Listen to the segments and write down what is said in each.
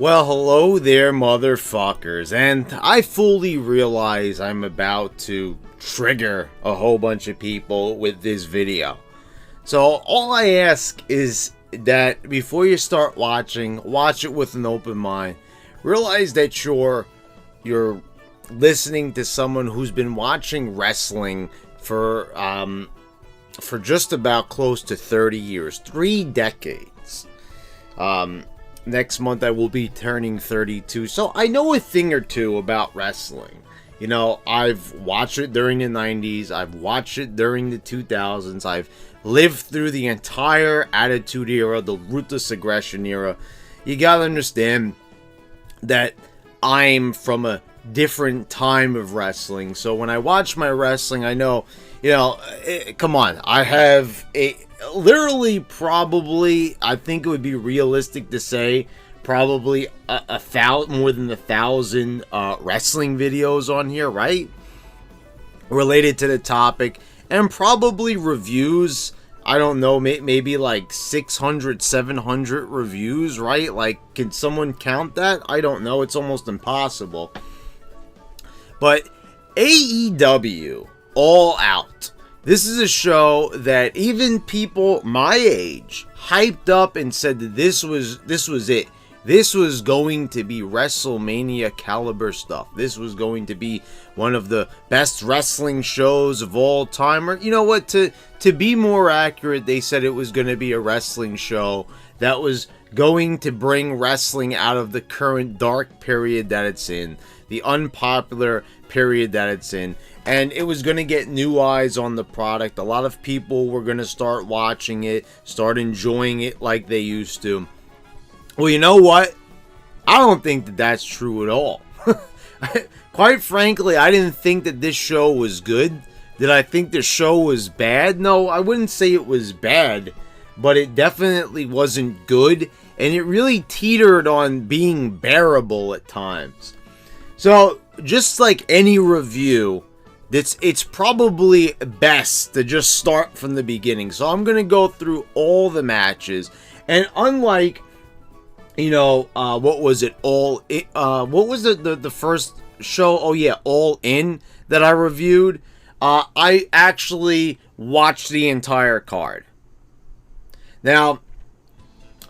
Well, hello there, motherfuckers, and I fully realize I'm about to trigger a whole bunch of people with this video. So all I ask is that before you start watching, watch it with an open mind. Realize that you're listening to someone who's been watching wrestling for just about close to 30 years, 3 decades. Next month I will be turning 32, so I know a thing or two about wrestling. You know, I've watched it during the 90s, I've watched it during the 2000s, I've lived through the entire Attitude Era, the Ruthless Aggression Era. You gotta understand that I'm from a different time of wrestling, so when I watch my wrestling, I know, come on, I have literally probably, I think it would be realistic to say, probably more than 1,000 wrestling videos on here, right? Related to the topic, and probably reviews, I don't know, maybe like 600, 700 reviews, right? Like, can someone count that? I don't know, it's almost impossible. But AEW, All Out. This is a show that even people my age hyped up and said that this was it. This was going to be WrestleMania caliber stuff. This was going to be one of the best wrestling shows of all time. Or, you know what, to be more accurate, they said it was going to be a wrestling show that was going to bring wrestling out of the current dark period that it's in, the unpopular period that it's in, and it was going to get new eyes on the product. A lot of people were going to start watching it, start enjoying it like they used to. Well, you know what? I don't think that that's true at all. Quite frankly, I didn't think that this show was good. Did I think the show was bad? No, I wouldn't say it was bad, but it definitely wasn't good, and it really teetered on being bearable at times. So, just like any review, it's probably best to just start from the beginning. So I'm going to go through all the matches, and unlike, what was it, what was the first show? Oh yeah, All In, that I reviewed. I actually watched the entire card. Now,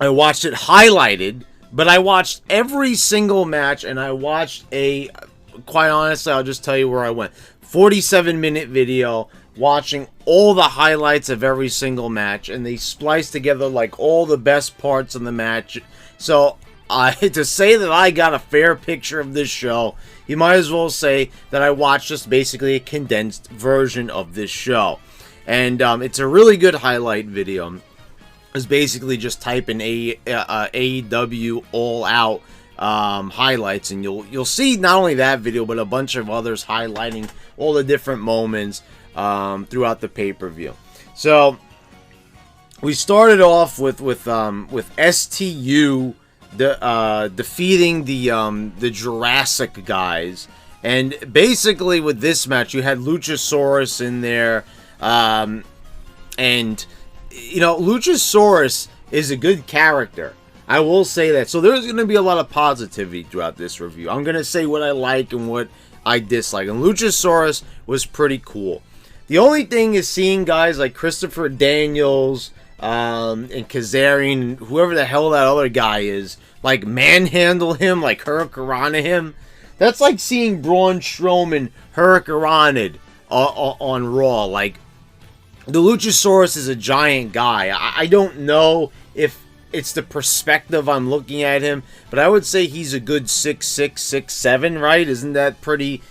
I watched it highlighted, but I watched every single match, and I watched quite honestly, I'll just tell you where I went. 47-minute video, watching all the highlights of every single match, and they spliced together like all the best parts of the match. So, to say that I got a fair picture of this show, you might as well say that I watched just basically a condensed version of this show. And it's a really good highlight video. It's basically just type in AEW All Out highlights, and you'll see not only that video, but a bunch of others highlighting all the different moments throughout the pay-per-view. So we started off with STU defeating the Jurassic guys, and basically with this match you had Luchasaurus in there, and Luchasaurus is a good character. I will say that. So there's going to be a lot of positivity throughout this review. I'm going to say what I like and what I dislike. And Luchasaurus was pretty cool. The only thing is seeing guys like Christopher Daniels and Kazarian, and whoever the hell that other guy is, like manhandle him, like hurricanrana him. That's like seeing Braun Strowman hurricanra'd on Raw. Like, the Luchasaurus is a giant guy. I don't know if it's the perspective I'm looking at him, but I would say he's a good 6'6", 6'7", right? Isn't that pretty,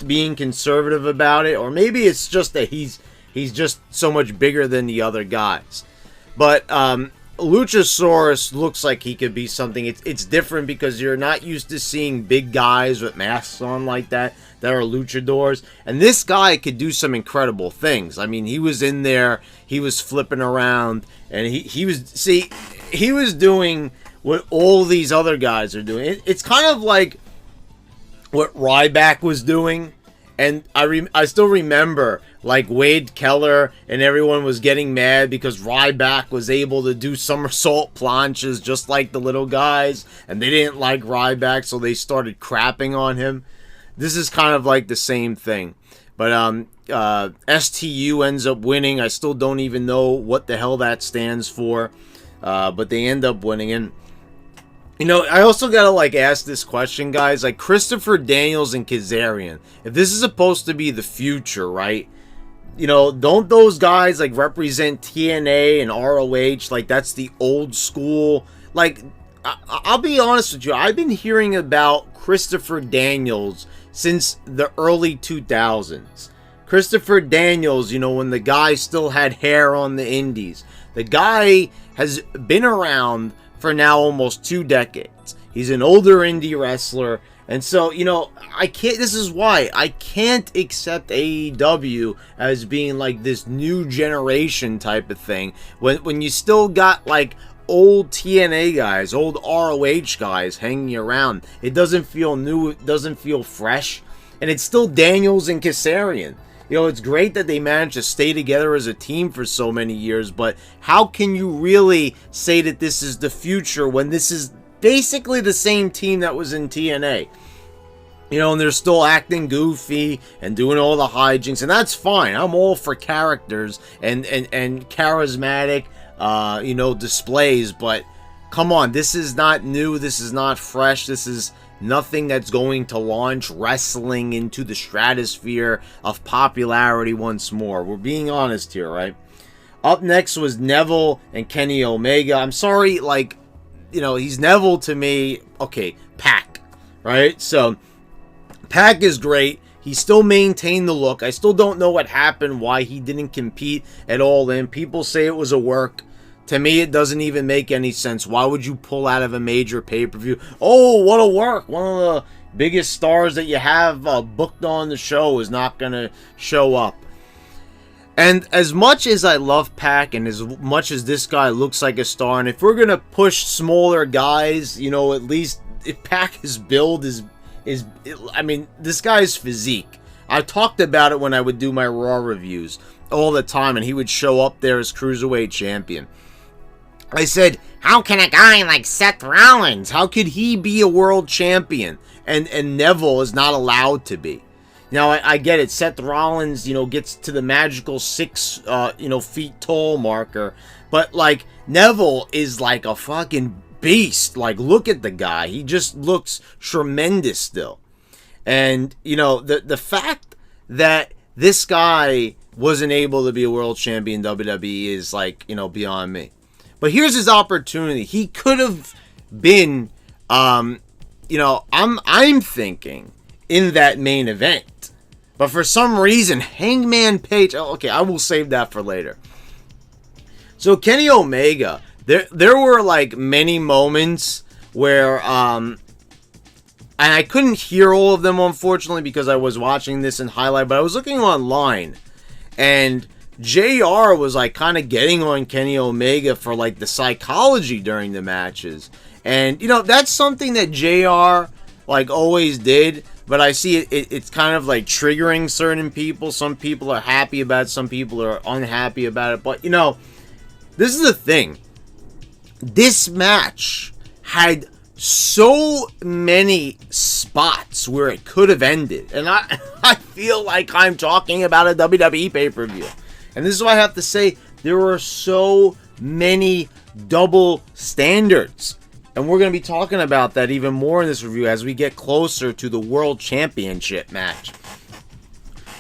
being conservative about it? Or maybe it's just that he's just so much bigger than the other guys. But Luchasaurus looks like he could be something. It's different because you're not used to seeing big guys with masks on like that are luchadors, and this guy could do some incredible things. I mean, he was in there, he was flipping around, and he was doing what all these other guys are doing. It's kind of like what Ryback was doing, And I still remember, like, Wade Keller and everyone was getting mad because Ryback was able to do somersault planches just like the little guys, and they didn't like Ryback, so they started crapping on him. This is kind of like the same thing. But STU ends up winning. I still don't even know what the hell that stands for, but they end up winning. And you know, I also gotta, like, ask this question, guys. Like, Christopher Daniels and Kazarian, if this is supposed to be the future, right? You know, don't those guys, like, represent TNA and ROH? Like, that's the old school. Like, I'll be honest with you. I've been hearing about Christopher Daniels since the early 2000s. Christopher Daniels, you know, when the guy still had hair on the indies. The guy has been around for now almost 2 decades. He's an older indie wrestler, and so, you know, this is why I can't accept AEW as being like this new generation type of thing when you still got like old TNA guys, old ROH guys hanging around. It doesn't feel new, it doesn't feel fresh, and it's still Daniels and Kazarian. You know, it's great that they managed to stay together as a team for so many years, but how can you really say that this is the future when this is basically the same team that was in TNA? You know, and they're still acting goofy and doing all the hijinks, and that's fine. I'm all for characters and charismatic, you know, displays, but come on, this is not new, this is not fresh, this is nothing that's going to launch wrestling into the stratosphere of popularity once more. We're being honest here, right? Up next was Neville and Kenny Omega. I'm sorry, like, you know, he's Neville to me. Okay, Pac, right? So, Pac is great. He still maintained the look. I still don't know what happened, why he didn't compete at all in. People say it was a work. To me, it doesn't even make any sense. Why would you pull out of a major pay-per-view? Oh, what a work. One of the biggest stars that you have booked on the show is not going to show up. And as much as I love Pac, and as much as this guy looks like a star, and if we're going to push smaller guys, you know, at least if Pac's build is I mean, this guy's physique. I talked about it when I would do my Raw reviews all the time, and he would show up there as Cruiserweight Champion. I said, how can a guy like Seth Rollins, how could he be a world champion? And Neville is not allowed to be. Now, I get it. Seth Rollins, you know, gets to the magical 6, feet tall marker. But, like, Neville is like a fucking beast. Like, look at the guy. He just looks tremendous still. And, you know, the fact that this guy wasn't able to be a world champion in WWE is, like, you know, beyond me. But here's his opportunity. He could have been, I'm thinking, in that main event. But for some reason, Hangman Page... Oh, okay, I will save that for later. So Kenny Omega, there were, like, many moments where... and I couldn't hear all of them, unfortunately, because I was watching this in highlight. But I was looking online, and JR was like kind of getting on Kenny Omega for like the psychology during the matches. And, you know, that's something that JR like always did, but I see it's kind of like triggering certain people. Some people are happy about it, some people are unhappy about it. But, you know, this is the thing. This match had so many spots where it could have ended. And I feel like I'm talking about a WWE pay-per-view. And this is why I have to say, there are so many double standards. And we're going to be talking about that even more in this review as we get closer to the World Championship match.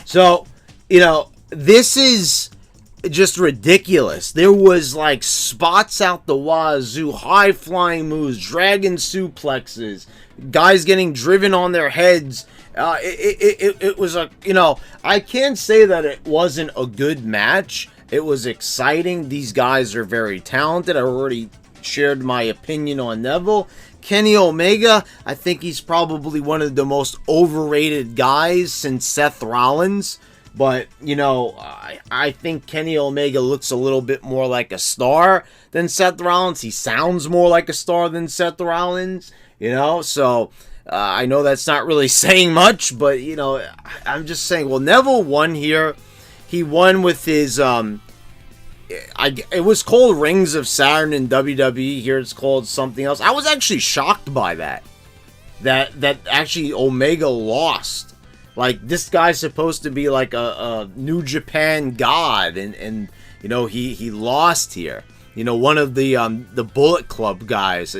So, you know, this is just ridiculous. There was like spots out the wazoo, high-flying moves, dragon suplexes, guys getting driven on their heads. It was a, you know, I can't say that it wasn't a good match. It was exciting. These guys are very talented. I already shared my opinion on Neville. Kenny Omega, I think he's probably one of the most overrated guys since Seth Rollins. But, you know, I think Kenny Omega looks a little bit more like a star than Seth Rollins. He sounds more like a star than Seth Rollins, you know, so... I know that's not really saying much, but, you know, I'm just saying, well, Neville won here. He won with his, it was called Rings of Saturn in WWE. Here it's called something else. I was actually shocked by that. That actually Omega lost. Like, this guy's supposed to be like a New Japan god, and you know, he lost here. You know, one of the Bullet Club guys.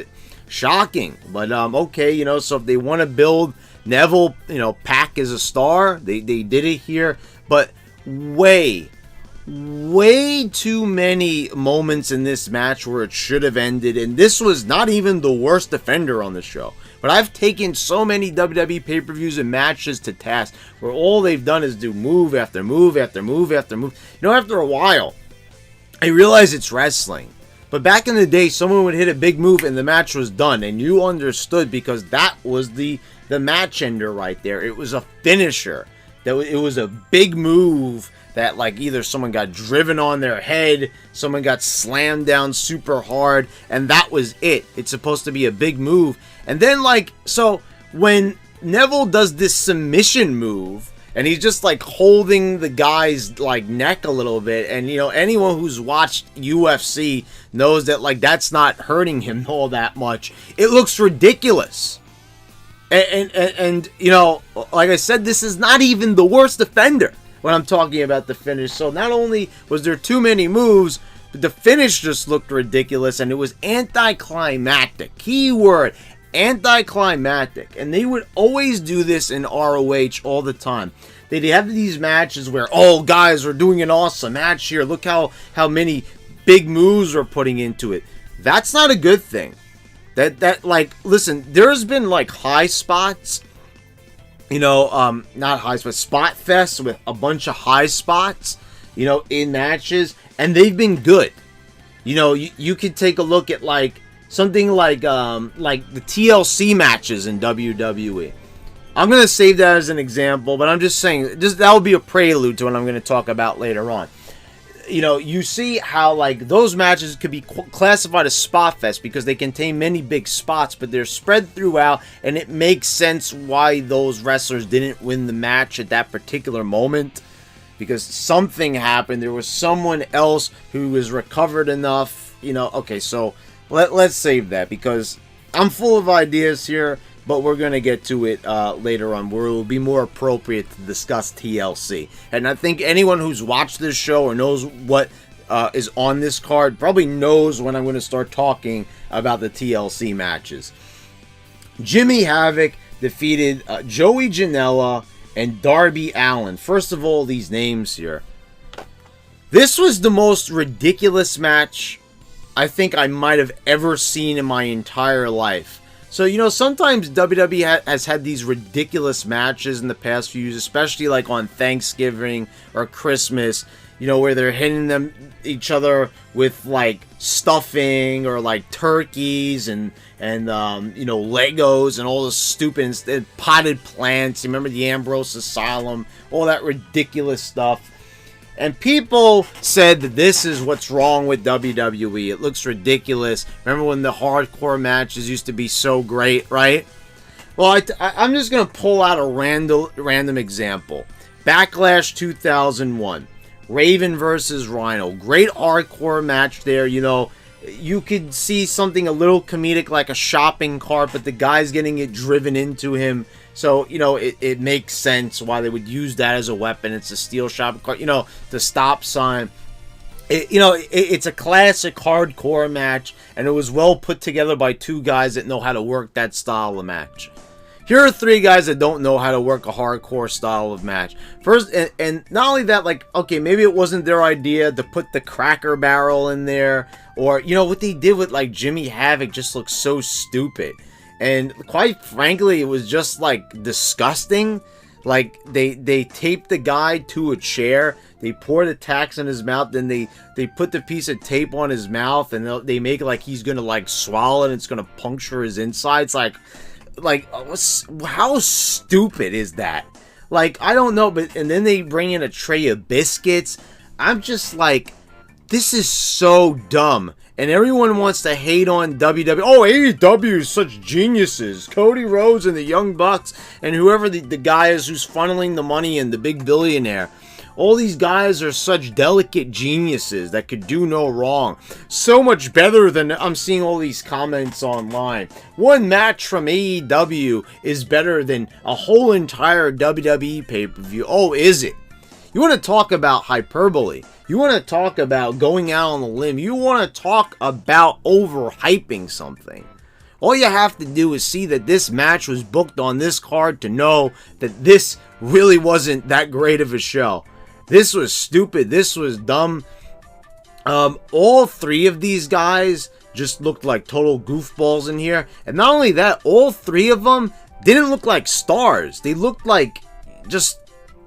Shocking, but okay, you know, so if they want to build Neville, you know, Pac as a star, they did it here, but way too many moments in this match where it should have ended, and this was not even the worst defender on the show. But I've taken so many WWE pay-per-views and matches to task where all they've done is do move after move after move after move. You know, after a while, I realize it's wrestling. But back in the day, someone would hit a big move and the match was done. And you understood because that was the match ender right there. It was a finisher. It was a big move that, like, either someone got driven on their head, someone got slammed down super hard, and that was it. It's supposed to be a big move. And then, like, so when Neville does this submission move, and he's just, like, holding the guy's, like, neck a little bit. And, you know, anyone who's watched UFC knows that, like, that's not hurting him all that much. It looks ridiculous. And you know, like I said, this is not even the worst defender when I'm talking about the finish. So not only was there too many moves, but the finish just looked ridiculous. And it was anticlimactic. Keyword. Anticlimactic. And they would always do this in ROH all the time. They'd have these matches where, oh, guys, we're doing an awesome match here. Look how many big moves we're putting into it. That's not a good thing. That like, listen, there's been like high spots, you know, not high spots, spot fests with a bunch of high spots, you know, in matches, and they've been good. You know, you could take a look at like something like the TLC matches in WWE. I'm going to save that as an example, but I'm just saying, that will be a prelude to what I'm going to talk about later on. You know, you see how, like, those matches could be classified as spot fest because they contain many big spots, but they're spread throughout, and it makes sense why those wrestlers didn't win the match at that particular moment, because something happened. There was someone else who was recovered enough, you know. Okay, so let's save that because I'm full of ideas here, but we're going to get to it later on where it will be more appropriate to discuss TLC. And I think anyone who's watched this show or knows what is on this card probably knows when I'm going to start talking about the TLC matches. Jimmy Havoc defeated Joey Janela and Darby Allin. First of all, these names here. This was the most ridiculous match I think I might have ever seen in my entire life. So, you know, sometimes WWE has had these ridiculous matches in the past few years, especially like on Thanksgiving or Christmas, you know, where they're hitting each other with like stuffing or like turkeys and you know, Legos and all the stupid potted plants. You remember the Ambrose Asylum, all that ridiculous stuff. And people said that this is what's wrong with WWE. It looks ridiculous. Remember when the hardcore matches used to be so great, right? Well, I'm just going to pull out a random example. Backlash 2001. Raven versus Rhino. Great hardcore match there. You know, you could see something a little comedic like a shopping cart, but the guy's getting it driven into him. So, you know, it makes sense why they would use that as a weapon. It's a steel shopping cart, you know, the stop sign. It's a classic hardcore match, and it was well put together by two guys that know how to work that style of match. Here are three guys that don't know how to work a hardcore style of match. First, and not only that, like, okay, maybe it wasn't their idea to put the Cracker Barrel in there, or, you know, what they did with, like, Jimmy Havoc just looks so stupid. And quite frankly, it was just like disgusting. Like they taped the guy to a chair, they poured the tacks in his mouth, then they put the piece of tape on his mouth, and they make it like he's gonna like swallow it and it's gonna puncture his insides. Like how stupid is that? Like, I don't know, but and then they bring in a tray of biscuits. I'm just like, This is so dumb. And everyone wants to hate on WWE. Oh, AEW is such geniuses. Cody Rhodes and the Young Bucks and whoever the guy is who's funneling the money in, the big billionaire. All these guys are such delicate geniuses that could do no wrong. So much better than... I'm seeing all these comments online. One match from AEW is better than a whole entire WWE pay-per-view. Oh, is it? You want to talk about hyperbole. You want to talk about going out on a limb. You want to talk about overhyping something. All you have to do is see that this match was booked on this card to know that this really wasn't that great of a show. This was stupid. This was dumb. All three of these guys just looked like total goofballs in here. And not only that, all three of them didn't look like stars. They looked like just...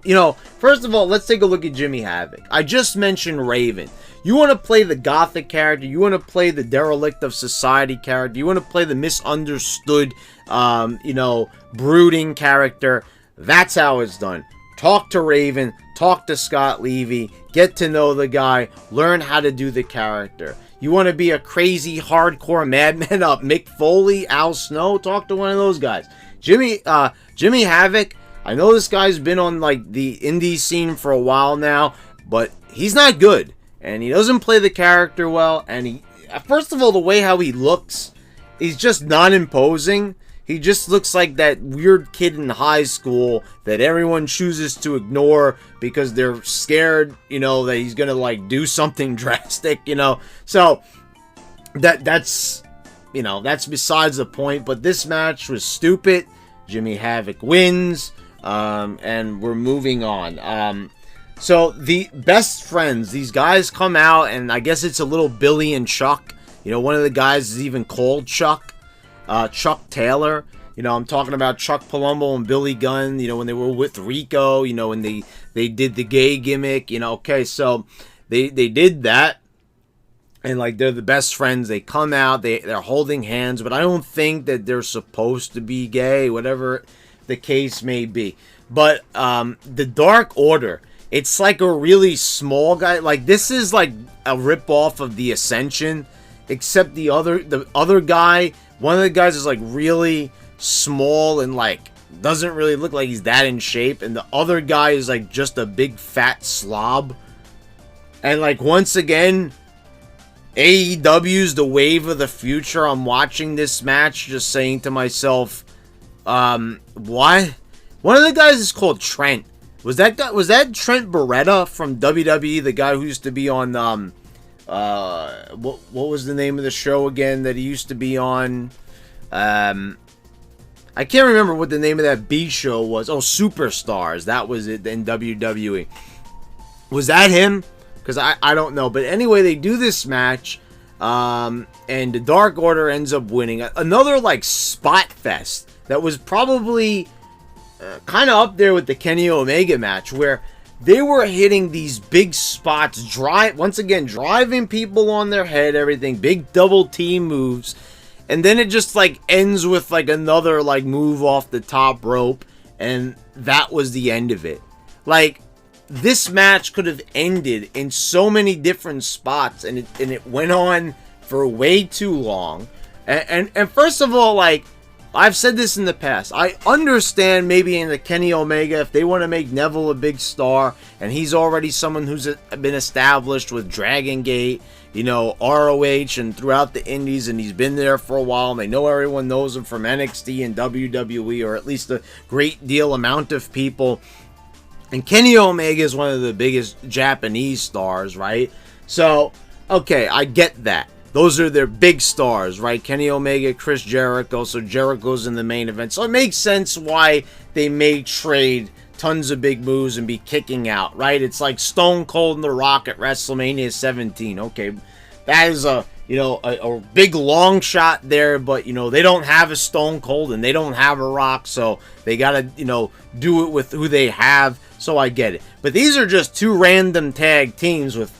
You know, first of all, let's take a look at Jimmy Havoc. I just mentioned Raven. You want to play the gothic character, you want to play the derelict of society character, you want to play the misunderstood, brooding character. That's how it's done. Talk to Raven, talk to Scott Levy, get to know the guy, learn how to do the character. You want to be a crazy, hardcore madman up Mick Foley, Al Snow, talk to one of those guys. Jimmy Havoc, I know this guy's been on like the indie scene for a while now, but he's not good. And he doesn't play the character well. And he, first of all, the way how he looks, he's just not imposing. He just looks like that weird kid in high school that everyone chooses to ignore because they're scared, that he's going to like do something drastic, So that's besides the point. But this match was stupid. Jimmy Havoc wins. And we're moving on. So the best friends, these guys come out, and I guess it's a little Billy and Chuck. One of the guys is even called Chuck. Chuck Taylor. I'm talking about Chuck Palumbo and Billy Gunn, when they were with Rico, when they did the gay gimmick, okay, so they did that. And like they're the best friends. They come out, they're holding hands, but I don't think that they're supposed to be gay, whatever the case may be. But the Dark Order, it's like a really small guy. Like this is like a rip-off of the Ascension, except the other guy, one of the guys is like really small and like doesn't really look like he's that in shape, and the other guy is like just a big fat slob. And like once again, AEW's the wave of the future. I'm watching this match just saying to myself, what? One of the guys is called Trent. Was that Trent Beretta from WWE, the guy who used to be on what was the name of the show again that he used to be on? I can't remember what the name of that B show was. Oh, Superstars. That was it in WWE. Was that him? Because I don't know. But anyway, they do this match. And the Dark Order ends up winning. Another like spot fest that was probably kind of up there with the Kenny Omega match, where they were hitting these big spots, driving people on their head, everything, big double team moves, and then it just like ends with like another like move off the top rope, and that was the end of it. Like this match could have ended in so many different spots, and it went on for way too long. And first of all, like I've said this in the past, I understand maybe in the Kenny Omega, if they want to make Neville a big star, and he's already someone who's been established with Dragon Gate, ROH and throughout the indies, and he's been there for a while, and they know everyone knows him from NXT and WWE, or at least a great deal amount of people. And Kenny Omega is one of the biggest Japanese stars, right? So, okay, I get that. Those are their big stars, right? Kenny Omega, Chris Jericho. So Jericho's in the main event. So it makes sense why they may trade tons of big moves and be kicking out, right? It's like Stone Cold and The Rock at WrestleMania 17. Okay, that is a big long shot there, but they don't have a Stone Cold and they don't have a Rock, so they gotta do it with who they have. So I get it. But these are just two random tag teams with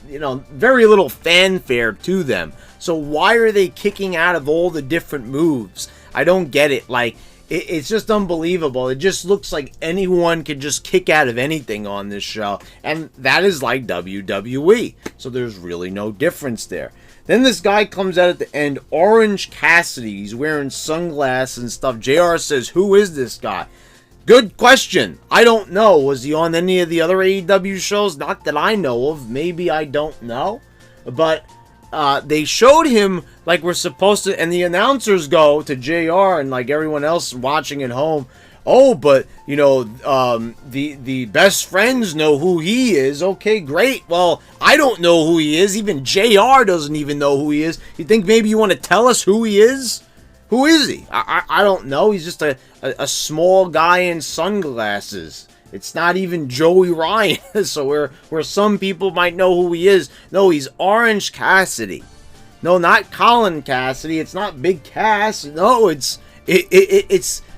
very little fanfare to them. So why are they kicking out of all the different moves? I don't get it. Like, It's just unbelievable. It just looks like anyone could just kick out of anything on this show. And that is like WWE. So there's really no difference there. Then this guy comes out at the end, Orange Cassidy. He's wearing sunglasses and stuff. JR says, who is this guy? Good question. I don't know. Was he on any of the other AEW shows? Not that I know of. Maybe I don't know. But they showed him like we're supposed to, and the announcers go to JR and like everyone else watching at home. Oh, but you know, the best friends know who he is. Okay, great. Well, I don't know who he is. Even JR doesn't even know who he is. You think maybe you want to tell us who he is? Who is he? I don't know. He's just a small guy in sunglasses. It's not even Joey Ryan. So where some people might know who he is. No, he's Orange Cassidy. No, not Colin Cassidy. It's not Big Cass. No, it's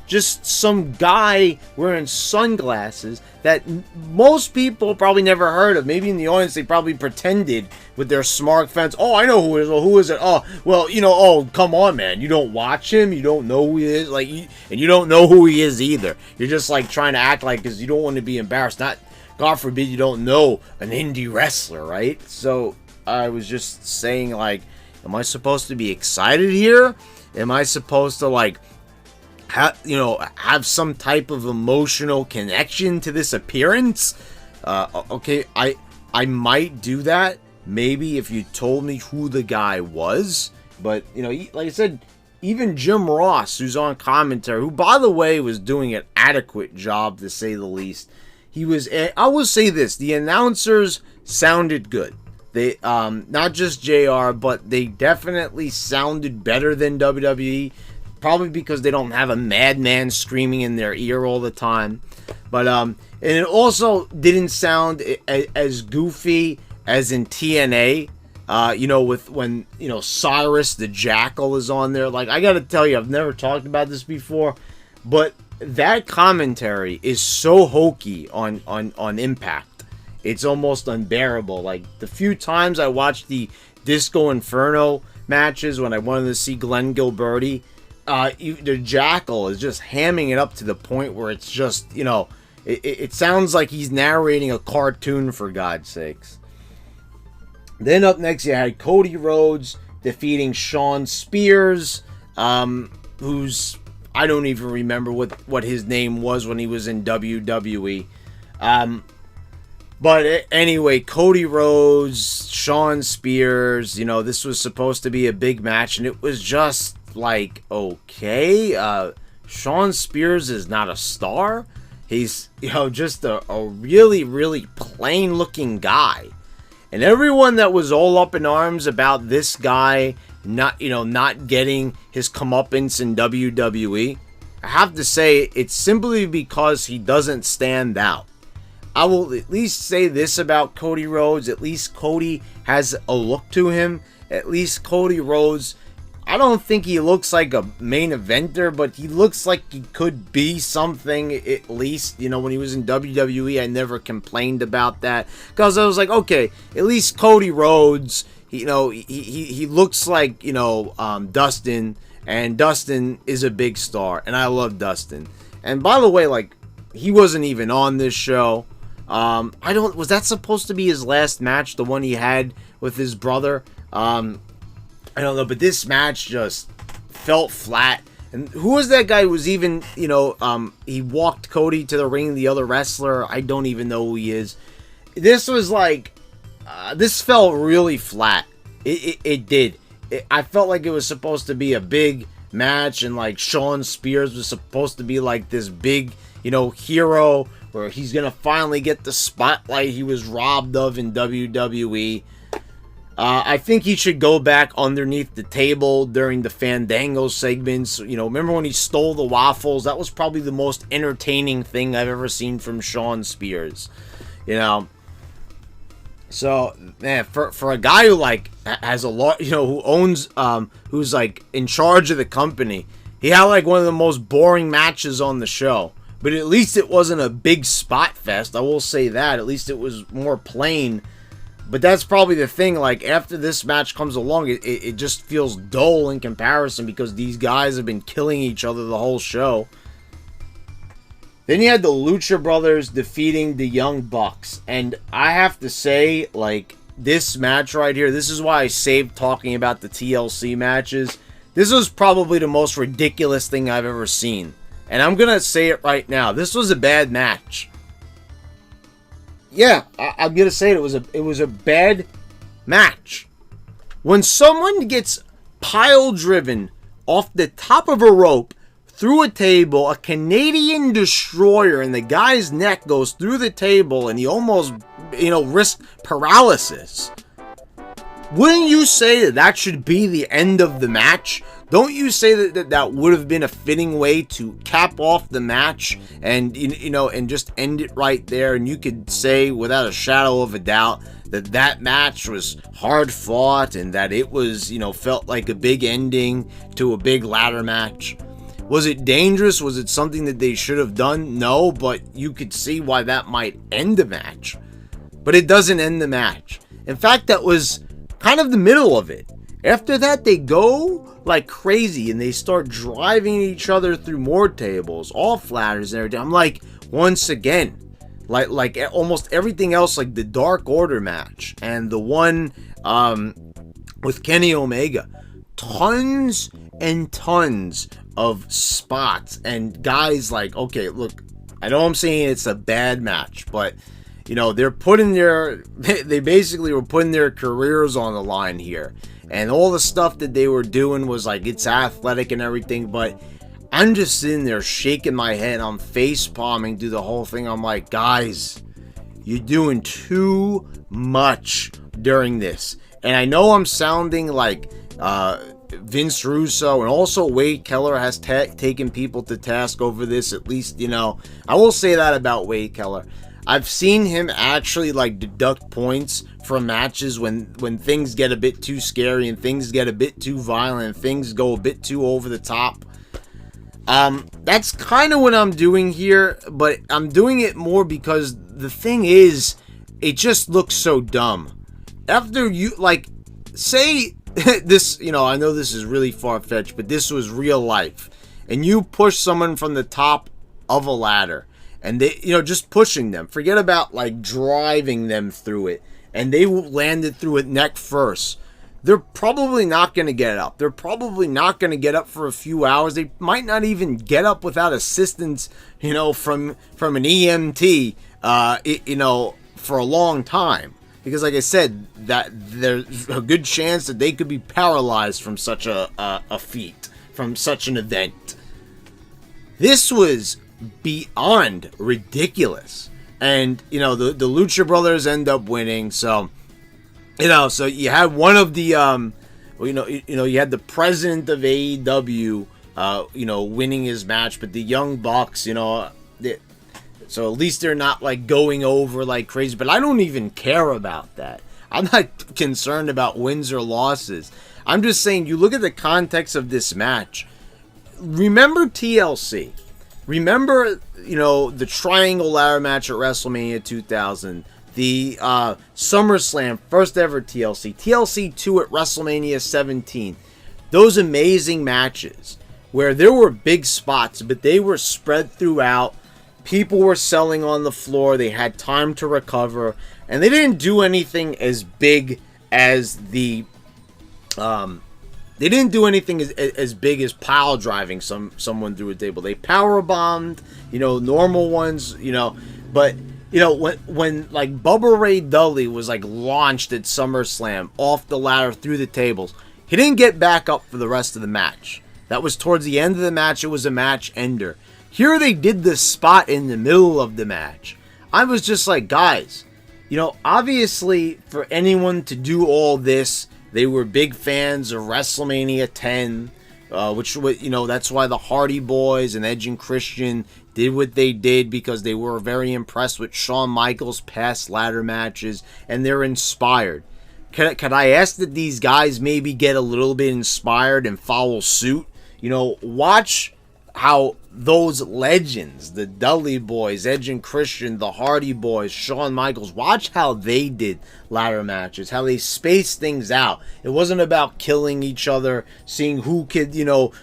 just some guy wearing sunglasses that most people probably never heard of. Maybe in the audience they probably pretended with their smart fence. Oh, I know who it is. Well, who is it? Oh, well, you know. Oh, come on, man. You don't watch him. You don't know who he is. Like, and you don't know who he is either. You're just like trying to act like because you don't want to be embarrassed. Not, God forbid, you don't know an indie wrestler, right? So I was just saying, like, am I supposed to be excited here? Am I supposed to like? Have some type of emotional connection to this appearance? Okay, I might do that, maybe if you told me who the guy was. But, you know, like I said, even Jim Ross, who's on commentary, who, by the way, was doing an adequate job, to say the least. I will say this, the announcers sounded good. They, not just JR, but they definitely sounded better than WWE. Probably because they don't have a madman screaming in their ear all the time. But, and it also didn't sound as goofy as in TNA. With when, Cyrus the Jackal is on there. Like, I gotta tell you, I've never talked about this before. But that commentary is so hokey on Impact. It's almost unbearable. Like, the few times I watched the Disco Inferno matches when I wanted to see Glenn Gilberti, the Jackal is just hamming it up to the point where it's just, it sounds like he's narrating a cartoon, for God's sakes. Then up next you had Cody Rhodes defeating Shawn Spears, who's, I don't even remember what his name was when he was in WWE. But anyway, Cody Rhodes, Shawn Spears, this was supposed to be a big match, and it was just like, okay, Shawn Spears is not a star. He's, just a really, really plain looking guy. And everyone that was all up in arms about this guy not getting his comeuppance in WWE, I have to say it's simply because he doesn't stand out. I will at least say this about Cody Rhodes. At least Cody has a look to him. At least Cody Rhodes, I don't think he looks like a main eventer, but he looks like he could be something at least. When he was in WWE, I never complained about that. Because I was like, okay, at least Cody Rhodes, he looks like, Dustin. And Dustin is a big star. And I love Dustin. And by the way, like, he wasn't even on this show. Was that supposed to be his last match? The one he had with his brother? I don't know, but this match just felt flat. And who was that guy who was even, he walked Cody to the ring, the other wrestler? I don't even know who he is. This was like, this felt really flat. It did. I felt like it was supposed to be a big match, and like Shawn Spears was supposed to be like this big, hero, where he's going to finally get the spotlight he was robbed of in WWE. I think he should go back underneath the table during the Fandango segments. Remember when he stole the waffles? That was probably the most entertaining thing I've ever seen from Shawn Spears. So, man, for a guy who like has a lot, who owns, who's like in charge of the company, he had like one of the most boring matches on the show. But at least it wasn't a big spot fest. I will say that. At least it was more plain. But that's probably the thing, like, after this match comes along, it just feels dull in comparison because these guys have been killing each other the whole show. Then you had the Lucha Brothers defeating the Young Bucks. And I have to say, like, this match right here, this is why I saved talking about the TLC matches. This was probably the most ridiculous thing I've ever seen. And I'm going to say it right now. This was a bad match. Yeah, I'm going to say it. It was a bad match. When someone gets pile driven off the top of a rope through a table, a Canadian destroyer, and the guy's neck goes through the table and he almost, risked paralysis. Wouldn't you say that should be the end of the match? Don't you say that would have been a fitting way to cap off the match and, and just end it right there? And you could say without a shadow of a doubt that match was hard fought and that it was, felt like a big ending to a big ladder match. Was it dangerous? Was it something that they should have done? No, but you could see why that might end the match. But it doesn't end the match. In fact, that was kind of the middle of it. After that, they go like crazy and they start driving each other through more tables, all flatters and everything. I'm like, once again, like almost everything else, like the Dark Order match and the one with Kenny Omega, tons and tons of spots and guys like, okay, look, I know I'm saying it's a bad match, but they're they basically were putting their careers on the line here. And all the stuff that they were doing was like, it's athletic and everything, but I'm just sitting there shaking my head. I'm face palming through the whole thing. I'm like, guys, you're doing too much during this. And I know I'm sounding like Vince Russo, and also Wade Keller has taken people to task over this. At least, I will say that about Wade Keller. I've seen him actually like deduct points from matches when things get a bit too scary and things get a bit too violent and things go a bit too over the top. That's kind of what I'm doing here, but I'm doing it more because the thing is, it just looks so dumb. After you, like, say this, I know this is really far-fetched, but this was real life, and you push someone from the top of a ladder, and they, just pushing them. Forget about like driving them through it. And they landed through it neck first. They're probably not going to get up. They're probably not going to get up for a few hours. They might not even get up without assistance, from an EMT, for a long time. Because like I said, that there's a good chance that they could be paralyzed from such a feat, from such an event. This was beyond ridiculous. And, the Lucha Brothers end up winning. So, so you had one of the, you had the president of AEW, winning his match. But the Young Bucks, so at least they're not, like, going over like crazy. But I don't even care about that. I'm not concerned about wins or losses. I'm just saying, you look at the context of this match. Remember TLC. Remember, the Triangle Ladder match at WrestleMania 2000, the SummerSlam, first ever TLC, TLC 2 at WrestleMania 17. Those amazing matches where there were big spots, but they were spread throughout. People were selling on the floor. They had time to recover, and they didn't do anything as big as the They didn't do anything as big as pile driving someone through a table. They power bombed, normal ones, but when like Bubba Ray Dudley was like launched at SummerSlam off the ladder through the tables, he didn't get back up for the rest of the match. That was towards the end of the match. It was a match ender. Here they did this spot in the middle of the match. I was just like, guys, obviously for anyone to do all this, they were big fans of WrestleMania 10, which, that's why the Hardy Boys and Edge and Christian did what they did, because they were very impressed with Shawn Michaels' past ladder matches, and they're inspired. Could I ask that these guys maybe get a little bit inspired and follow suit? Watch how those legends, the Dudley Boys, Edge and Christian, the Hardy Boys, Shawn Michaels, watch how they did ladder matches, how they spaced things out. It wasn't about killing each other, seeing who could,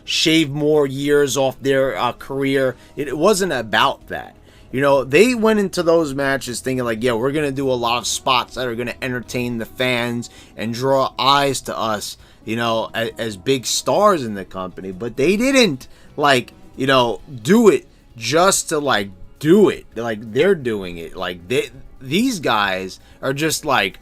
shave more years off their career. It wasn't about that. They went into those matches thinking like, yeah, we're going to do a lot of spots that are going to entertain the fans and draw eyes to us, as big stars in the company. But they didn't, do it just to, do it. Like, they're doing it. Like, these guys are just like,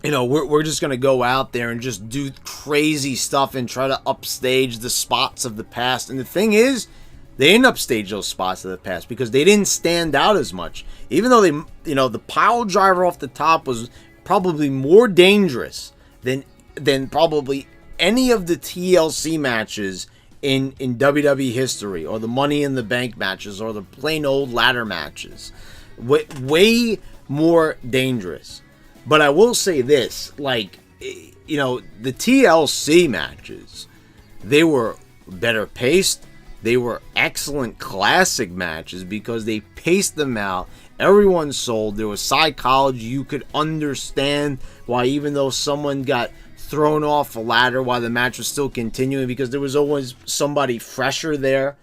we're just going to go out there and just do crazy stuff and try to upstage the spots of the past. And the thing is, they didn't upstage those spots of the past because they didn't stand out as much. Even though the pile driver off the top was probably more dangerous than probably any of the TLC matches in WWE history, or the Money in the Bank matches, or the plain old ladder matches. Way more dangerous. But I will say this, the TLC matches, they were better paced. They were excellent classic matches because they paced them out. Everyone sold. There was psychology. You could understand why, even though someone got thrown off a ladder while the match was still continuing, because there was always somebody fresher there.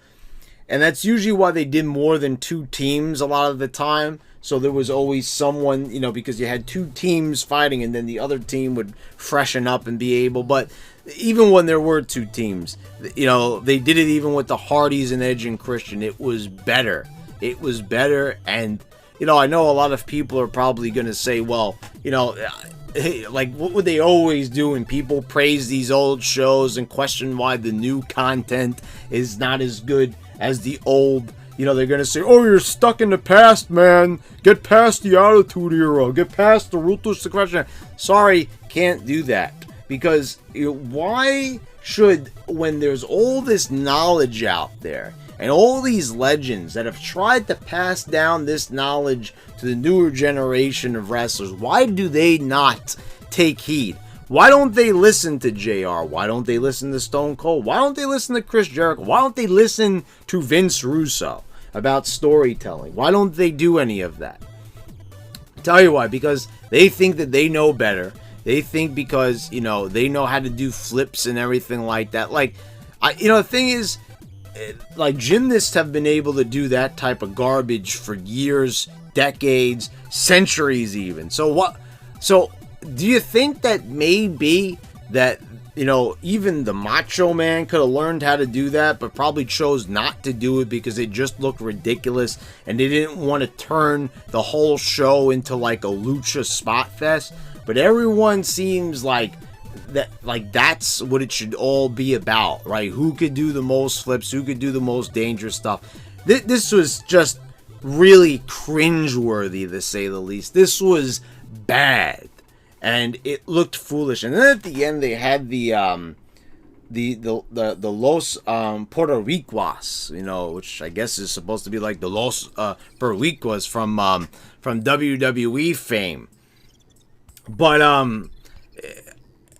And that's usually why they did more than two teams a lot of the time. So there was always someone, because you had two teams fighting and then the other team would freshen up and be able. But even when there were two teams, they did it even with the Hardys and Edge and Christian. It was better. It was better. And, I know a lot of people are probably going to say, well, what would they always do? And people praise these old shows and question why the new content is not as good as the old. They're going to say, oh, you're stuck in the past, man. Get past the Attitude Era. Get past the Ruthless Aggression. Sorry, can't do that. Because why should, when there's all this knowledge out there, and all these legends that have tried to pass down this knowledge to the newer generation of wrestlers, why do they not take heed? Why don't they listen to JR? Why don't they listen to Stone Cold? Why don't they listen to Chris Jericho? Why don't they listen to Vince Russo about storytelling? Why don't they do any of that? I'll tell you why. Because they think that they know better. They think because, they know how to do flips and everything like that. The thing is, gymnasts have been able to do that type of garbage for years, decades, centuries even. So do you think that maybe that, even the Macho Man could have learned how to do that, but probably chose not to do it because it just looked ridiculous and they didn't want to turn the whole show into like a lucha spot fest? But everyone seems like that's what it should all be about, right? Who could do the most flips? Who could do the most dangerous stuff? This was just really cringeworthy, to say the least. This was bad, and it looked foolish. And then at the end, they had the Los Puerto Ricos, which I guess is supposed to be like the Los Puerto Ricos from WWE fame. But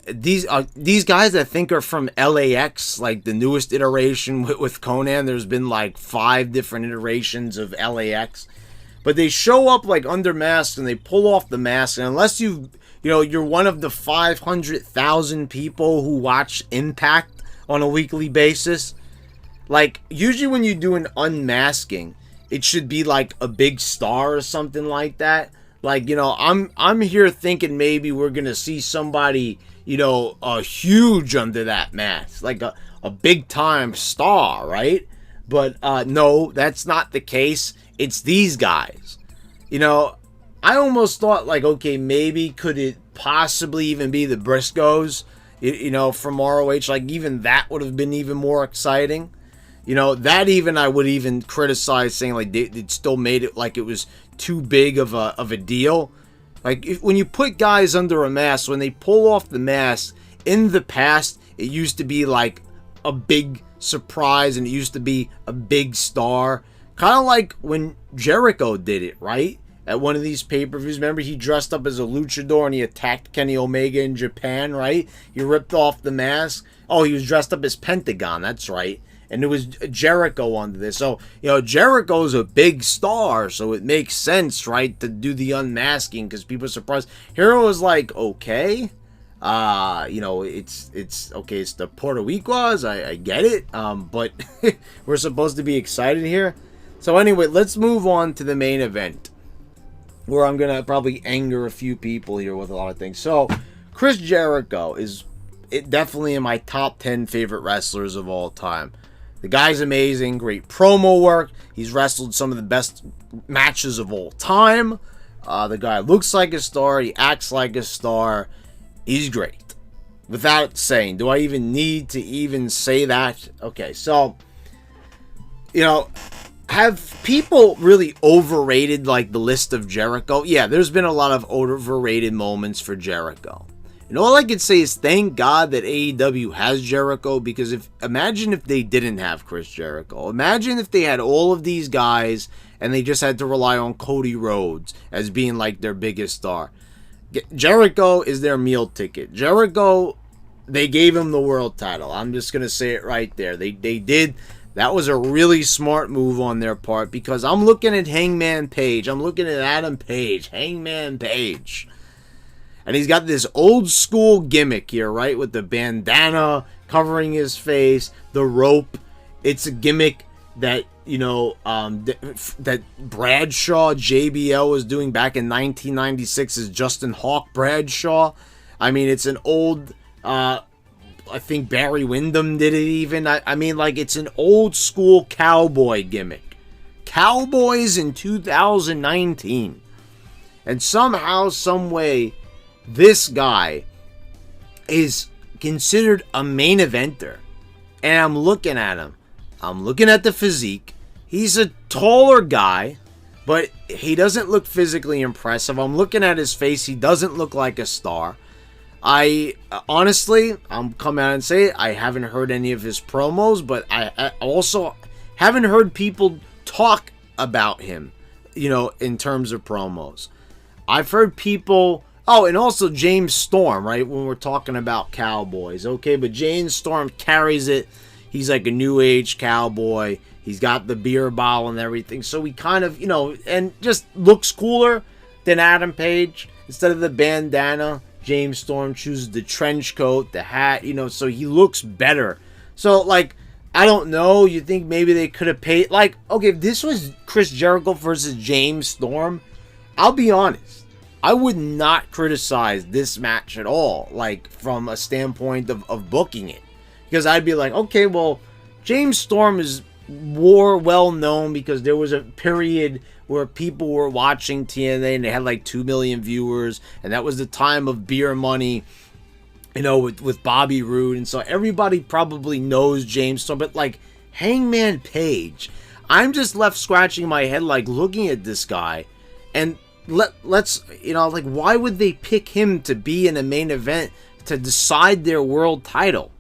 these guys I think are from LAX, like the newest iteration with Conan. There's been like 5 different iterations of LAX, but they show up like under masks and they pull off the mask. And unless you're one of the 500,000 people who watch Impact on a weekly basis, like usually when you do an unmasking, it should be like a big star or something like that. Like, I'm here thinking maybe we're going to see somebody, huge under that mask. Like a big time star, right? But no, that's not the case. It's these guys. I almost thought like, okay, maybe could it possibly even be the Briscoes, from ROH? Like even that would have been even more exciting. That even I would even criticize, saying like they still made it like it was too big of a deal. Like when you put guys under a mask, when they pull off the mask, in the past it used to be like a big surprise and it used to be a big star. Kind of like when Jericho did it, right? At one of these pay-per-views, remember he dressed up as a luchador and he attacked Kenny Omega in Japan, right? He ripped off the mask. Oh, he was dressed up as Pentagon, that's right. and it was Jericho under this. So, Jericho's a big star, so it makes sense, right, to do the unmasking because people are surprised. Hero was like, okay, it's okay, it's the Puerto Ricos, I get it, but we're supposed to be excited here. So anyway, let's move on to the main event, where I'm going to probably anger a few people here with a lot of things. So, Chris Jericho is definitely in my top 10 favorite wrestlers of all time. The guy's amazing, great promo work. He's wrestled some of the best matches of all time. The guy looks like a star. He acts like a star. He's great. Without saying, do I even need to even say that? Okay, so, have people really overrated like the list of Jericho? Yeah, there's been a lot of overrated moments for Jericho. And all I can say is thank God that AEW has Jericho, because imagine if they didn't have Chris Jericho. Imagine if they had all of these guys and they just had to rely on Cody Rhodes as being like their biggest star. Jericho is their meal ticket. Jericho, they gave him the world title. I'm just going to say it right there. They did. That was a really smart move on their part, because I'm looking at Hangman Page. I'm looking at Adam Page. Hangman Page. And he's got this old school gimmick here, right? With the bandana covering his face, the rope. It's a gimmick that, that Bradshaw, JBL, was doing back in 1996 as Justin Hawk Bradshaw. I mean, it's an old, I think Barry Windham did it even. I mean, like, it's an old school cowboy gimmick. Cowboys in 2019. And somehow, some way, this guy is considered a main eventer. And I'm looking at him. I'm looking at the physique. He's a taller guy, but he doesn't look physically impressive. I'm looking at his face. He doesn't look like a star. Honestly, I'm coming out and say it, I haven't heard any of his promos, but I also haven't heard people talk about him, in terms of promos. I've heard people... Oh, and also James Storm, right? When we're talking about cowboys. Okay, but James Storm carries it. He's like a new age cowboy. He's got the beer bottle and everything. So he kind of, and just looks cooler than Adam Page. Instead of the bandana, James Storm chooses the trench coat, the hat, so he looks better. So, like, I don't know. You think maybe they could have paid... Like, okay, if this was Chris Jericho versus James Storm, I'll be honest. I would not criticize this match at all, like, from a standpoint of booking it. Because I'd be like, okay, well, James Storm is more well known because there was a period where people were watching TNA and they had like 2 million viewers, and that was the time of Beer Money, with Bobby Roode, and so everybody probably knows James Storm. But like Hangman Page, I'm just left scratching my head, like, looking at this guy, and let's like, why would they pick him to be in a main event to decide their world title?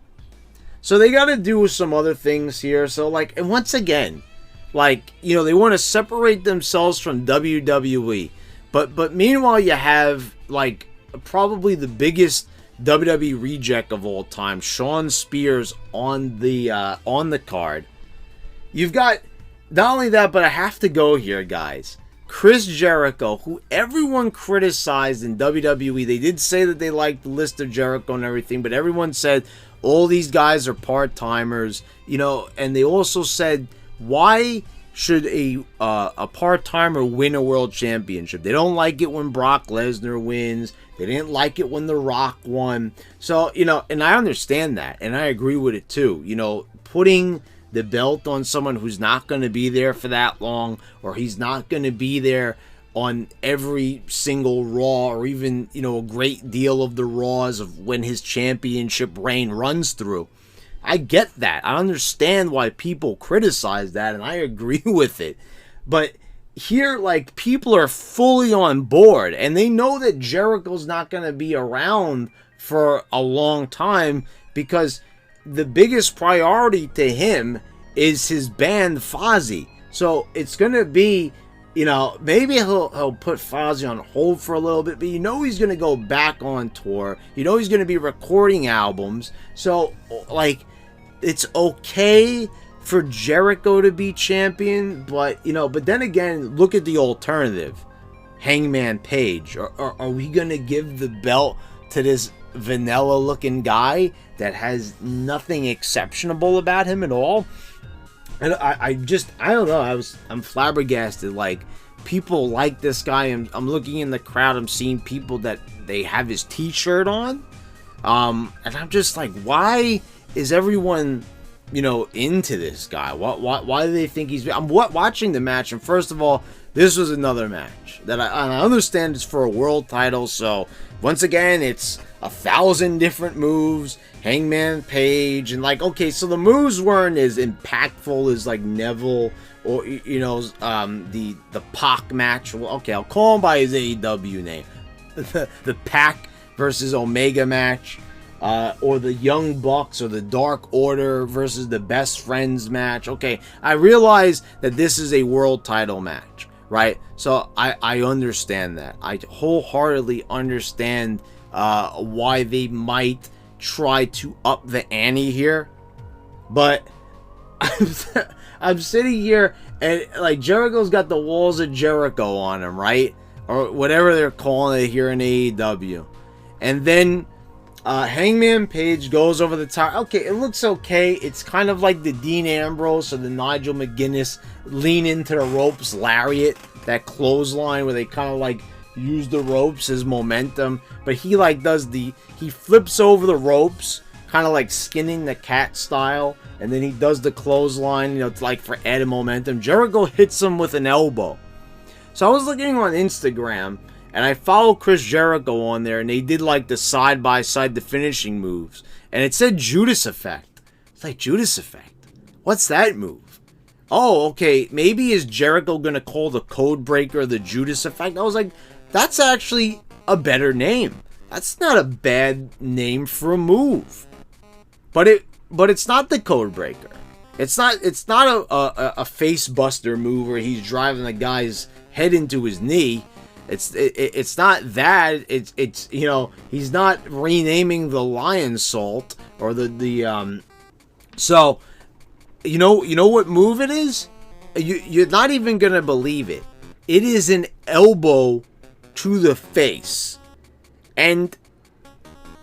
So they got to do some other things here. So, like, and once again, like, they want to separate themselves from WWE, but meanwhile you have, like, probably the biggest WWE reject of all time, Shawn Spears, on the card. You've got not only that, but I have to go here, guys. Chris Jericho, who everyone criticized in WWE. They did say that they liked the list of Jericho and everything, but everyone said all these guys are part-timers, and they also said, why should a part-timer win a world championship? They don't like it when Brock Lesnar wins. They didn't like it when The Rock won. So, and I understand that, and I agree with it too. Putting the belt on someone who's not going to be there for that long, or he's not going to be there on every single Raw, or even, a great deal of the Raws of when his championship reign runs through. I get that. I understand why people criticize that, and I agree with it. But here, like, people are fully on board, and they know that Jericho's not going to be around for a long time, because the biggest priority to him is his band Fozzy. So it's going to be, maybe he'll put Fozzy on hold for a little bit, but he's going to go back on tour. He's going to be recording albums. So, like, it's okay for Jericho to be champion, but then again, look at the alternative. Hangman Page. Are we gonna give the belt to this vanilla looking guy that has nothing exceptional about him at all? And I don't know. I'm flabbergasted. Like, people like this guy. I'm looking in the crowd. I'm seeing people that they have his T-shirt on. And I'm just like, why is everyone, into this guy? Why do they think he's? I'm watching the match, and first of all, this was another match that I understand is for a world title. So once again, it's 1,000 different moves. Hangman Page, and like, okay, so the moves weren't as impactful as like Neville or the Pac match. Well, okay, I'll call him by his AEW name, the Pac versus Omega match, or the Young Bucks or the Dark Order versus the Best Friends match. Okay, I realize that this is a world title match, right? So I understand that. I wholeheartedly understand why they might try to up the ante here, but I'm sitting here and like Jericho's got the walls of Jericho on him, right? Or whatever they're calling it here in AEW. And then Hangman Page goes over the top. Okay, it looks okay. It's kind of like the Dean Ambrose or the Nigel McGuinness lean into the ropes lariat, that clothesline where they kind of like use the ropes as momentum, but he like he flips over the ropes, kind of like skinning the cat style, and then he does the clothesline, it's like for added momentum. Jericho hits him with an elbow. So I was looking on Instagram, and I follow Chris Jericho on there, and they did like the side by side, the finishing moves, and it said Judas Effect. It's like, Judas Effect? What's that move? Oh, okay, maybe is Jericho gonna call the Code Breaker the Judas Effect? I was like, that's actually a better name. That's not a bad name for a move. But it's not the Code Breaker. It's not a face buster move where he's driving the guy's head into his knee. It's not that. It's he's not renaming the Lion Salt or the So you know what move it is? You're not even gonna believe it. It is an elbow to the face. And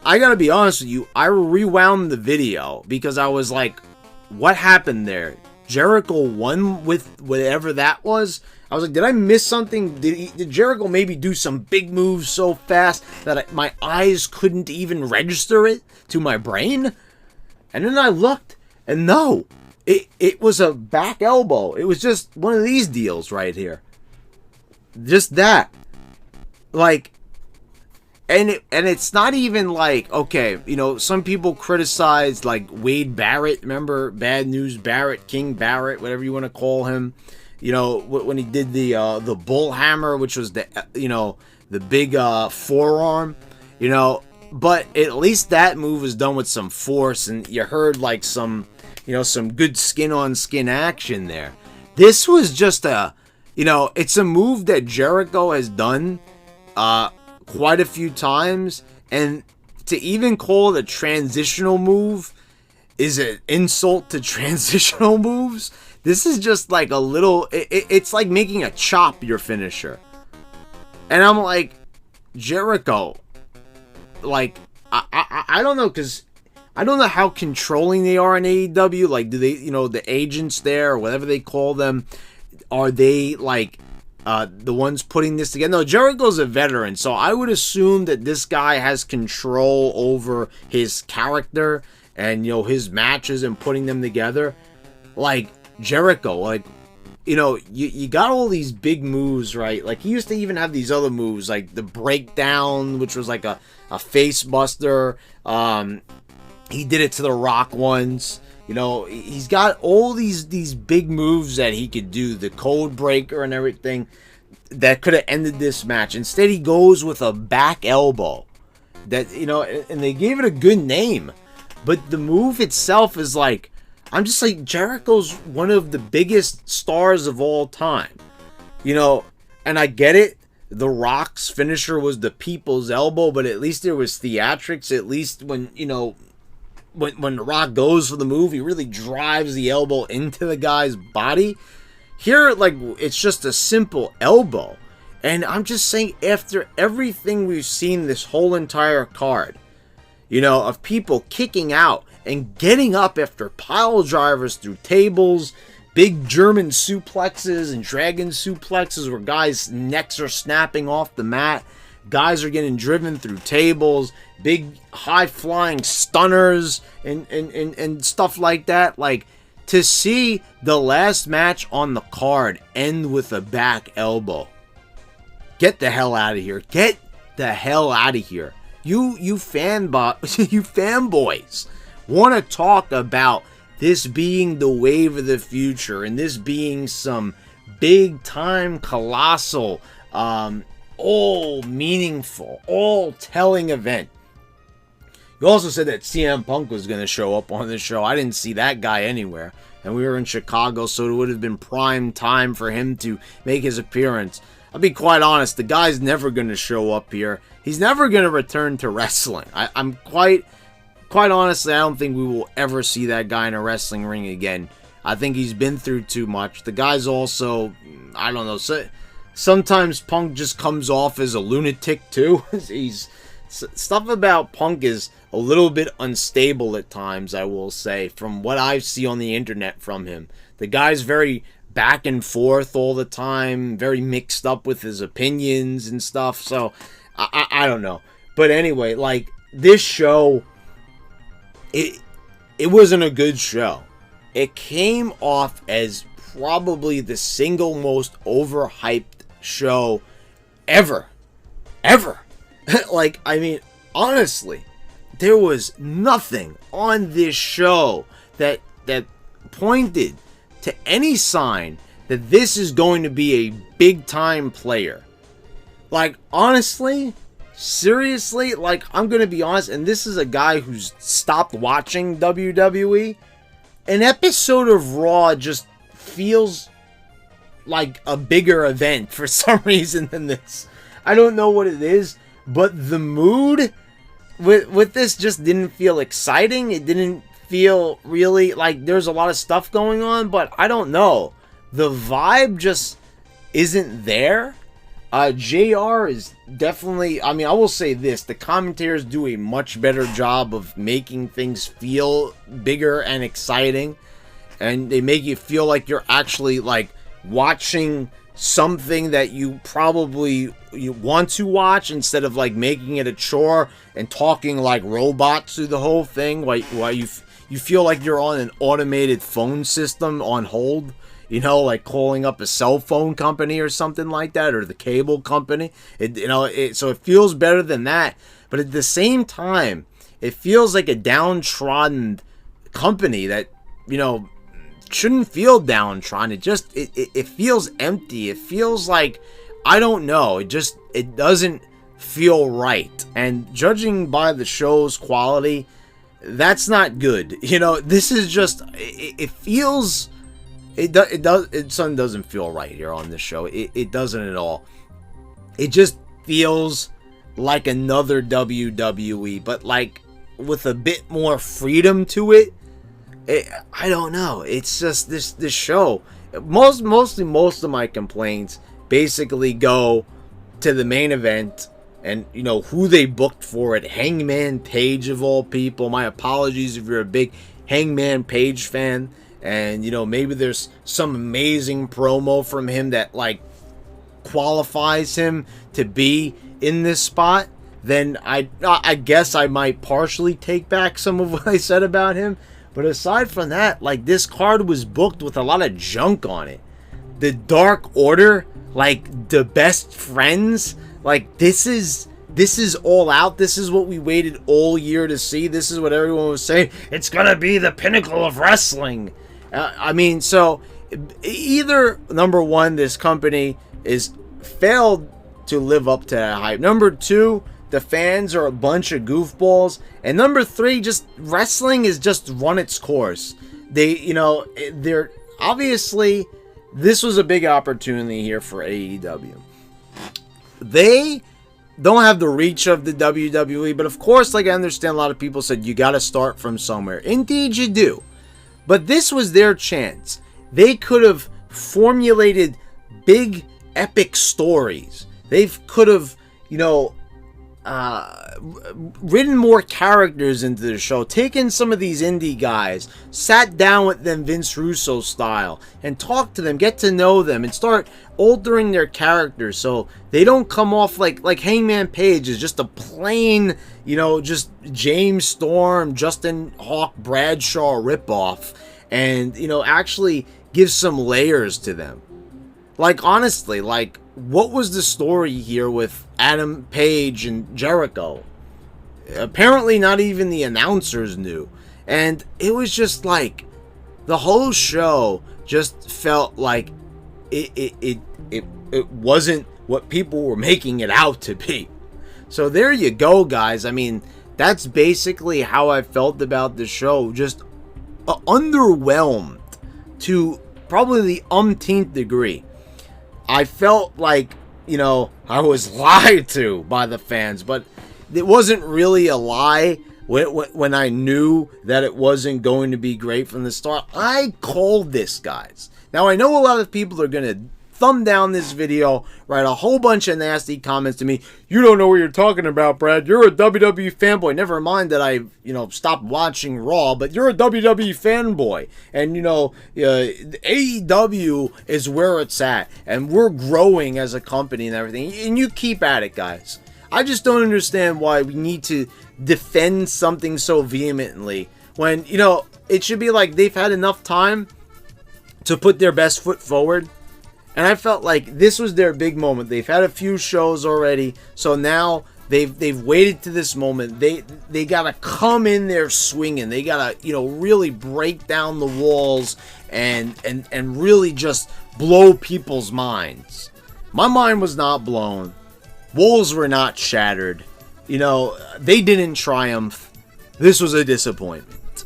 I gotta be honest with you, I rewound the video because I was like, what happened there? Jericho won with whatever that was? I was like, did I miss something? Did Jericho maybe do some big moves so fast that my eyes couldn't even register it to my brain? And then I looked, and no, it was a back elbow. It was just one of these deals right here. Just that. Like, and it's not even like, okay, some people criticize like Wade Barrett, remember Bad News Barrett, King Barrett, whatever you want to call him, when he did the bull hammer, which was the big forearm, but at least that move was done with some force, and you heard like some good skin on skin action there. This was just it's a move that Jericho has done quite a few times, and to even call it a transitional move is an insult to transitional moves. This is just like a little, it's like making a chop your finisher. And I'm like, Jericho, like, I don't know, because I don't know how controlling they are in AEW. Like, do they, the agents there, or whatever they call them, are they like the ones putting this together? No, Jericho's a veteran, so I would assume that this guy has control over his character and his matches and putting them together. Like Jericho, like you got all these big moves, right? Like he used to even have these other moves, like the breakdown, which was like a face buster. He did it to the Rock once. He's got all these big moves that he could do, the Code Breaker and everything that could have ended this match. Instead, he goes with a back elbow that, and they gave it a good name, but the move itself is like, I'm just like, Jericho's one of the biggest stars of all time, and I get it. The Rock's finisher was the people's elbow, but at least there was theatrics. At least when when The Rock goes for the move, he really drives the elbow into the guy's body. Here, like, it's just a simple elbow. And I'm just saying, after everything we've seen this whole entire card, you know, of people kicking out and getting up after pile drivers through tables, big German suplexes and dragon suplexes where guys' necks are snapping off the mat, guys are getting driven through tables, big high-flying stunners and stuff like that. Like, to see the last match on the card end with a back elbow. Get the hell out of here. Get the hell out of here. You fanboys want to talk about this being the wave of the future and this being some big time colossal all meaningful, all telling event. You also said that CM Punk was going to show up on the show. I didn't see that guy anywhere. And we were in Chicago, so it would have been prime time for him to make his appearance. I'll be quite honest, the guy's never going to show up here. He's never going to return to wrestling. I'm quite honestly, I don't think we will ever see that guy in a wrestling ring again. I think he's been through too much. The guy's also, I don't know, sometimes Punk just comes off as a lunatic too. Stuff about Punk is a little bit unstable at times, I will say, from what I see on the internet from him. The guy's very back and forth all the time, very mixed up with his opinions and stuff, so I don't know. But anyway, like, this show, it wasn't a good show. It came off as probably the single most overhyped show ever. Like, I mean, honestly, there was nothing on this show that pointed to any sign that this is going to be a big time player. Like, honestly, seriously, like, I'm going to be honest, and this is a guy who's stopped watching WWE. An episode of Raw just feels like a bigger event for some reason than this. I don't know what it is, but the mood with this just didn't feel exciting. It didn't feel really like there's a lot of stuff going on, but I don't know. The vibe just isn't there. JR is definitely, I mean, I will say this, the commentators do a much better job of making things feel bigger and exciting, and they make you feel like you're actually, like, watching something that you want to watch, instead of, like, making it a chore and talking like robots through the whole thing, while you feel like you're on an automated phone system on hold. You know, like calling up a cell phone company or something like that, or the cable company. So it feels better than that. But at the same time, it feels like a downtrodden company that, you know, shouldn't feel downtrodden. It feels empty. It feels like, I don't know. It doesn't feel right. And judging by the show's quality, that's not good. You know, this is just, it feels... Something doesn't feel right here on this show. It doesn't at all. It just feels like another WWE, but like with a bit more freedom to it. I don't know. It's just this show. Most of my complaints basically go to the main event and, you know, who they booked for it. Hangman Page of all people. My apologies if you're a big Hangman Page fan. And, you know, maybe there's some amazing promo from him that, like, qualifies him to be in this spot. Then I guess I might partially take back some of what I said about him. But aside from that, like, this card was booked with a lot of junk on it. The Dark Order, like, the Best Friends, like, this is all out. This is what we waited all year to see. This is what everyone was saying. It's gonna be the pinnacle of wrestling. I mean, so either, number one, this company is failed to live up to that hype. Number two, the fans are a bunch of goofballs. And number three, just wrestling has just run its course. They're obviously, this was a big opportunity here for AEW. They don't have the reach of the WWE, but of course, like, I understand a lot of people said you got to start from somewhere. Indeed you do. But this was their chance. They could have formulated big epic stories. They could have, you know, written more characters into the show, taken some of these indie guys, sat down with them Vince Russo style, and talked to them, get to know them, and start altering their characters so they don't come off like Hangman Page is just a plain, you know, just James Storm, Justin Hawk Bradshaw ripoff, and, you know, actually give some layers to them. Like, honestly, like, what was the story here with Adam Page and Jericho? Apparently not even the announcers knew. And it was just like, the whole show just felt like it wasn't what people were making it out to be. So there you go, guys. I mean, that's basically how I felt about the show. Just underwhelmed to probably the umpteenth degree. I felt like, you know, I was lied to by the fans, but it wasn't really a lie when I knew that it wasn't going to be great from the start. I called this, guys. Now, I know a lot of people are going to thumb down this video, write a whole bunch of nasty comments to me. You don't know what you're talking about, Brad. You're a WWE fanboy. Never mind that I, you know, stopped watching Raw, but you're a WWE fanboy. And, you know, AEW is where it's at. And we're growing as a company and everything. And you keep at it, guys. I just don't understand why we need to defend something so vehemently when, you know, it should be like they've had enough time to put their best foot forward. And I felt like this was their big moment. They've had a few shows already, so now they've waited to this moment. They gotta come in there swinging. They gotta, you know, really break down the walls and really just blow people's minds. My mind was not blown. Walls were not shattered. You know, they didn't triumph. This was a disappointment.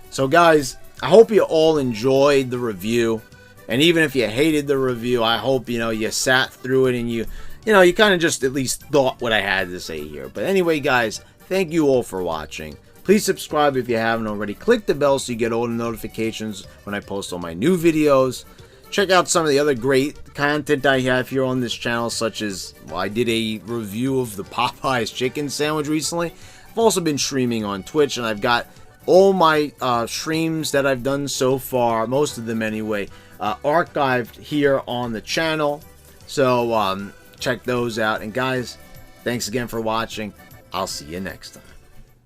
So, guys, I hope you all enjoyed the review. And even if you hated the review, I hope, you know, you sat through it and you kind of just at least thought what I had to say here. But anyway, guys, thank you all for watching. Please subscribe if you haven't already. Click the bell so you get all the notifications when I post all my new videos. Check out some of the other great content I have here on this channel, such as, well, I did a review of the Popeyes chicken sandwich recently. I've also been streaming on Twitch, and I've got all my streams that I've done so far, most of them anyway, archived here on the channel. So check those out. And guys, thanks again for watching. I'll see you next time.